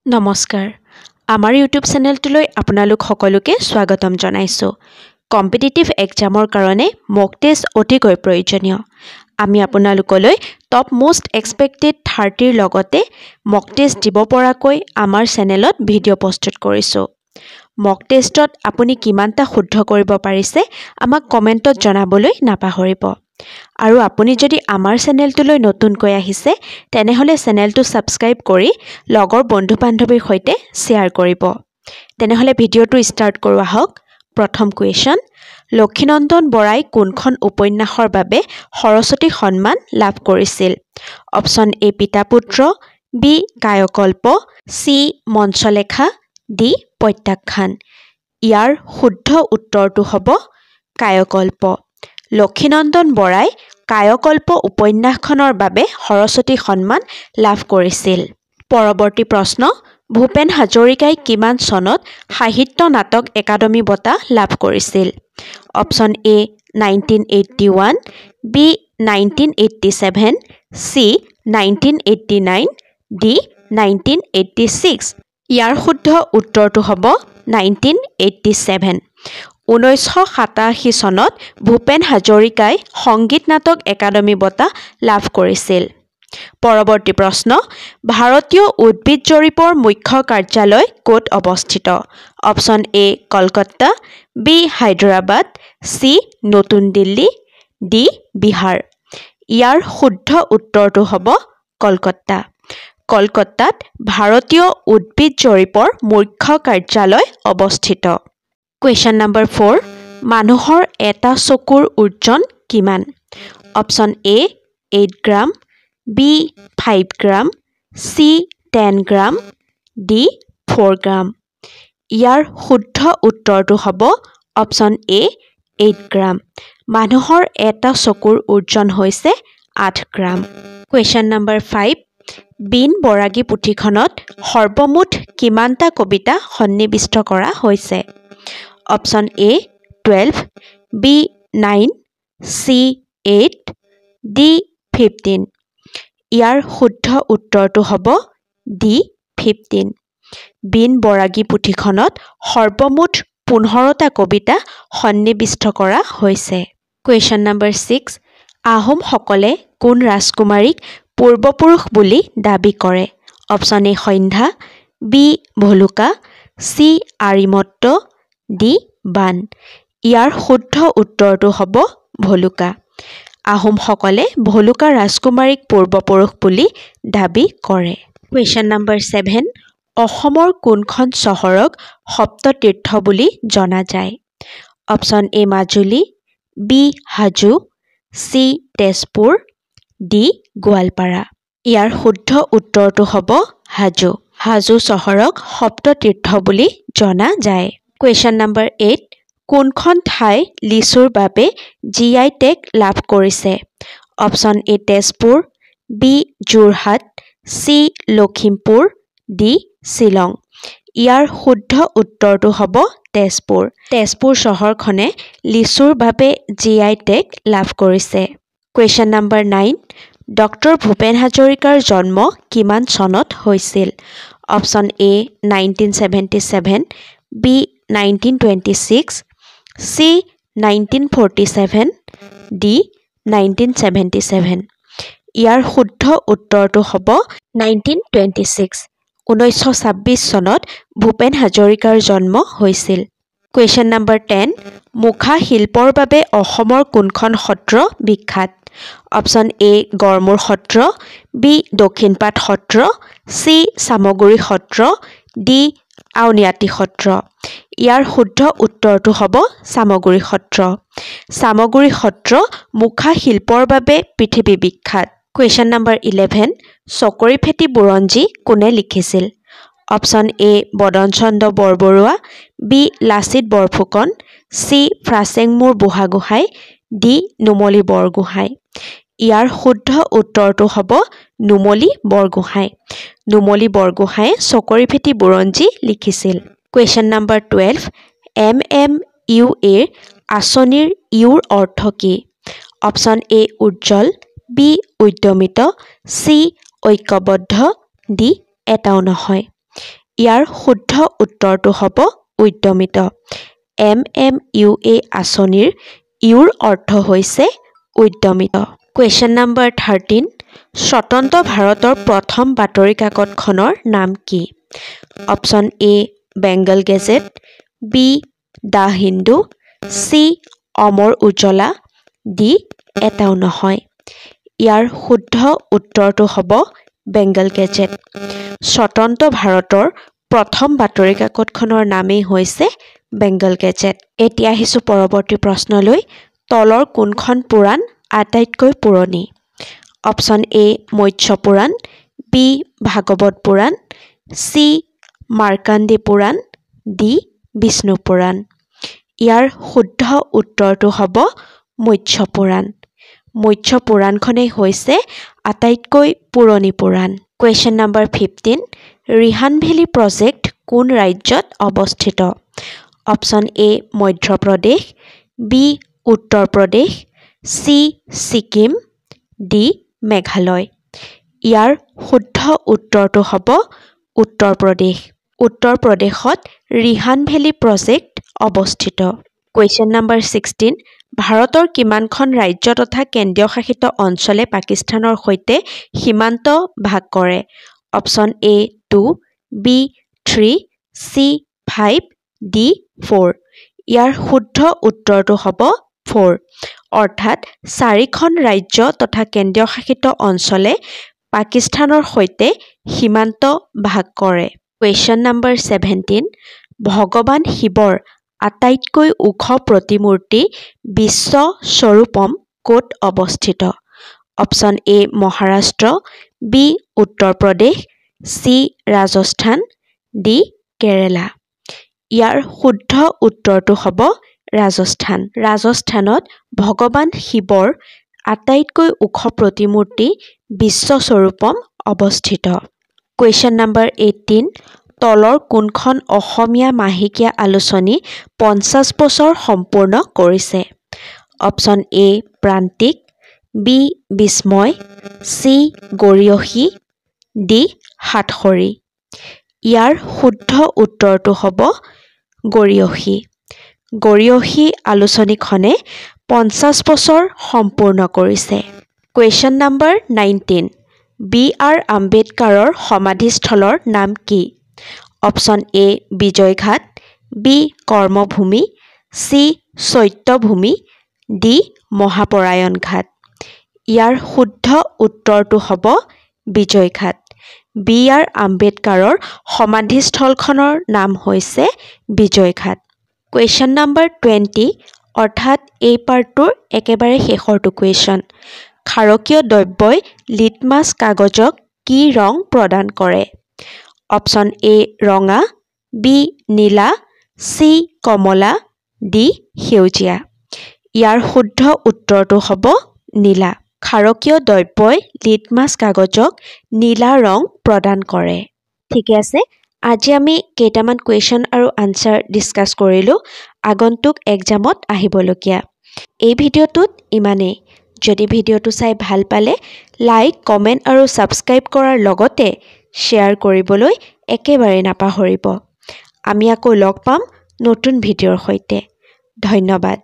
নমস্কাৰ আমাৰ ইউটিউব চেনেলটোলৈ আপোনালোক সকলোকে স্বাগতম জনাইছো কম্পিটিটিভ এক্সামৰ কাৰণে মক টেষ্ট অতিকৈ প্ৰয়োজনীয় আমি আপোনালোকলৈ টপ মোষ্ট এক্সপেক্টেড 30 ৰ লগতে মক টেষ্ট দিব পৰাকৈ আমাৰ চেনেলত ভিডিঅ' প্ৰস্তুত কৰিছো মক টেষ্টত আপুনি কিমানটা শুদ্ধ কৰিব পাৰিছে আমাক কমেন্টত জনাবলৈ নাপাহৰিব আৰু আপুনি যদি আমাৰ চেনেলটোলৈ নতুনকৈ আহিছে তেনেহলে চেনেলটো সাবস্ক্ৰাইব কৰি লগৰ বন্ধু-বান্ধৱীৰ সৈতে শেয়াৰ কৰিব তেনেহলে ভিডিঅ'টো ষ্টাৰ্ট কৰোৱা হওক প্ৰথম কোৱেশ্চন লক্ষীনন্দন বৰাই কোনখন উপন্যাসৰ বাবে সৰস্বতী সন্মান লাভ কৰিছিল অপচন এ পিতাপুত্ৰ বি কায়কল্প সি মঞ্চলেখা ডি প্ৰত্যাখ্যান ইয়াৰ শুদ্ধ উত্তৰটো হ'ব কায়কল্প লক্ষীনন্দন বৰাই কায়কল্প উপন্যাসখনৰ বাবে সৰস্বতী সন্মান লাভ কৰিছিল পৰৱৰ্তী প্ৰশ্ন ভূপেন হাজৰিকাই কিমান চনত সাহিত্য নাটক একাডেমী বঁটা লাভ কৰিছিল অপচন এ 1981 বি 1987 সি 1989 ডি 1986 ইয়াৰ শুদ্ধ উত্তৰটো হ'ব 1987 1987 চনত ভূপেন হাজৰিকাই সংগীত নাটক একাডেমী বঁটা লাভ কৰিছিল পৰৱৰ্তী প্ৰশ্ন ভাৰতীয় উদ্ভিদ জৰীপৰ মুখ্য কাৰ্যালয় ক'ত অৱস্থিত অপচন এ কলকাতা বি হায়দৰাবাদ সি নতুন দিল্লী ডি বিহাৰ ইয়াৰ শুদ্ধ উত্তৰটো হ'ব কলকাতা কলকাতাত ভাৰতীয় উদ্ভিদ জৰীপৰ মুখ্য কাৰ্যালয় অৱস্থিত Question number 4 মানুহৰ এটা চকুৰ ওজন কিমান অপচন এ 8 গ্ৰাম বি 5 গ্ৰাম সি 10 গ্ৰাম ডি 4 গ্ৰাম ইয়াৰ শুদ্ধ উত্তৰটো হ'ব অপচন এ 8 গ্ৰাম মানুহৰ এটা চকুৰ ওজন হৈছে 8 গ্ৰাম Question number 5 বিন বৰাগী পুথিখনত সৰ্বমুঠ কিমানটা কবিতা সন্নিবিষ্ট কৰা হৈছে Option A 12 B 9 C 8 D 15 ইয়াৰ শুদ্ধ উত্তৰটো হ'ব D 15 বিন বৰাগী পুথিখনত সৰ্বমুঠ 15টা কবিতা সন্নিবিষ্ট কৰা হৈছে Question number 6 আহোম সকলে কোন ৰাজকুমাৰীক পূৰ্বপুৰুষ বুলি দাবী কৰে Option A Sandhya B Bhaluka C Arimatta D বান ইয়াৰ শুদ্ধ উত্তৰটো হ'ব ভলুকা আহোম সকলে ভলুকা ৰাজকুমাৰীক পূৰ্বপুৰুষ বুলি দাবী কৰে Question number 7 অসমৰ কোনখন চহৰক সপ্ততীৰ্থ বুলি জনা যায় Option A Majuli B Hajo C Tezpur D Goalpara ইয়াৰ শুদ্ধ উত্তৰটো হ'ব হাজো হাজো চহৰক সপ্ততীৰ্থ বুলি জনা যায় Question number 8 কোনখন ঠাই লিচুৰ বাবে GI টেগ লাভ কৰিছে Option A Tezpur B Jorhat C Lakhimpur D Shillong ইয়াৰ শুদ্ধ উত্তৰটো হ'ব তেজপুৰ তেজপুৰ চহৰখনে লিচুৰ বাবে GI টেগ লাভ কৰিছে Question number 9 ডক্টৰ ভূপেন হাজৰিকাৰ জন্ম কিমান চনত হৈছিল Option A 1977 B 1926 C 1947 D 1977 ইয়াৰ শুদ্ধ উত্তৰটো হ'ব 1926 1926 চনত ভূপেন হাজৰিকাৰ জন্ম হৈছিল Question number 10 মুখা শিল্পৰ বাবে অসমৰ কোনখন সত্ৰ বিখ্যাত Option A Garmur Satra B Dakshinpat Satra C Chamaguri Satra D Auniati Satra ইয়াৰ শুদ্ধ উত্তৰটো হ'ব চামগুৰি সত্ৰ মুখা শিল্পৰ বাবে পৃথিৱী বিখ্যাত Question number 11 চকৰিফেটি বুৰঞ্জী কোনে লিখিছিল Option A Badanchandra Borbarua B Lachit Borphukan C ফ্ৰাছেংমুৰ Burhagohain D Numali Borgohain ইয়াৰ শুদ্ধ উত্তৰটো হ'ব নুমলী বৰগোহাঁয়ে চকৰিফেটি বুৰঞ্জী লিখিছিল Question number 12 MMUA আঁচনিৰ ইউৰ অৰ্থ কি Option A Ujjwal B উদ্যমিত C ঐক্যবদ্ধ D এটাও নহয় ইয়াৰ শুদ্ধ উত্তৰটো হ'ব উদ্যমিত MMUA আঁচনিৰ ইউৰ অৰ্থ হৈছে উদ্যমিত কুৱেশ্যন নম্বৰ 13 স্বতন্ত্ৰ ভাৰতৰ প্ৰথম বাতৰি কাকতখনৰ নাম কি option A Bengal gazette B the Hindu C Amar Ujala D এটাও নহয় ইয়াৰ শুদ্ধ উত্তৰটো হ'ব বেংগল গেজেট স্বতন্ত্ৰ ভাৰতৰ প্ৰথম বাতৰি কাকতখনৰ নামেই হৈছে বেংগল গেজেট এতিয়া আহিছোঁ পৰৱৰ্তী প্ৰশ্নলৈ তলৰ কোনখন পুৰাণ আটাইতকৈ পুৰণি অপশ্যন এ মৎস্য পুৰাণ বি ভাগৱত পুৰাণ চি মাৰ্কাণ্ডী পুৰাণ ডি বিষ্ণু পুৰাণ ইয়াৰ শুদ্ধ উত্তৰটো হ'ব মৎস্য পুৰাণ মৎস্য পুৰাণখনেই হৈছে আটাইতকৈ পুৰণি পুৰাণ question number 15 Rihand valley project কোন ৰাজ্যত অৱস্থিত option A Madhya Pradesh B Uttar Pradesh C Sikkim D Meghalaya ইয়াৰ শুদ্ধ উত্তৰটো হ'ব উত্তৰ প্ৰদেশত ৰিহান ভেলী প্ৰজেক্ট অৱস্থিত কুৱেশ্যন নম্বৰ 16 ভাৰতৰ কিমানখন ৰাজ্য তথা কেন্দ্ৰীয় শাসিত অঞ্চলে পাকিস্তানৰ সৈতে সীমান্ত ভাগ কৰে option A 2 B 3 C 5 D 4 ইয়াৰ শুদ্ধ উত্তৰটো হ'ব 4 অৰ্থাৎ 4খন ৰাজ্য তথা কেন্দ্ৰীয় শাসিত অঞ্চলে পাকিস্তানৰ সৈতে সীমান্ত ভাগ কৰে কুৱেশ্যন নম্বৰ 17 ভগৱান শিৱৰ আটাইতকৈ ওখ প্ৰতিমূৰ্তি বিশ্ব স্বৰূপম ক'ত অৱস্থিত অপশ্যন এ Maharashtra B Uttar Pradesh C Rajasthan D কেৰেলা ইয়াৰ শুদ্ধ উত্তৰটো হ'ব ৰাজস্থানত ভগৱান শিৱৰ আটাইতকৈ ওখ প্ৰতিমূৰ্তি বিশ্ব স্বৰূপম অৱস্থিত কুৱেশ্যন নম্বৰ 18 তলৰ কোনখন অসমীয়া মাহেকীয়া আলোচনী 50 বছৰ সম্পূৰ্ণ কৰিছে অপশ্যন এ প্ৰান্তিক বি বিস্ময় চি গৰিয়সী ডি সাতসৰী ইয়াৰ শুদ্ধ উত্তৰটো হ'ব গৰিয়সী আলোচনীখনে 50 বছৰ সম্পূৰ্ণ কৰিছে কুৱেশ্যন নম্বৰ 19 বি.আৰ. আম্বেদকাৰৰ সমাধিস্থলৰ নাম কি option A Vijay Ghat B Karmabhumi C Chaitya Bhoomi D Mahaparayan Ghat ইয়াৰ শুদ্ধ উত্তৰটো হ'ব বিজয়ঘাট বি.আৰ. আম্বেদকাৰৰ সমাধিস্থলখনৰ নাম হৈছে বিজয়ঘাট কুৱেশ্যন নম্বৰ 20 অৰ্থাৎ এই পাৰ্টটোৰ একেবাৰে শেষৰটো কুৱেশ্যন ক্ষাৰকীয় দ্ৰব্যই লিটমাছ কাগজক কি ৰং প্ৰদান কৰে অপশ্যন এ ৰঙা বি নীলা চি কমলা ডি সেউজীয়া ইয়াৰ শুদ্ধ উত্তৰটো হ'ব নীলা ক্ষাৰকীয় দ্ৰব্যই লিটমাছ কাগজক নীলা ৰং প্ৰদান কৰে ঠিকে আছে আজি আমি কেইটামান কুৱেশ্যন আৰু আনসাৰ ডিসকাস কৰিলো আগন্তুক এক্সামত আহিবলগীয়া এই ভিডিঅ'টোত ইমানেই যদি ভিডিঅ'টো চাই ভাল পালে লাইক কমেন্ট আৰু সাবস্ক্ৰাইব কৰাৰ লগতে শ্বেয়াৰ কৰিবলৈ একেবাৰে নাপাহৰিব আমি আকৌ লগ পাম নতুন ভিডিঅ'ৰ সৈতে ধন্যবাদ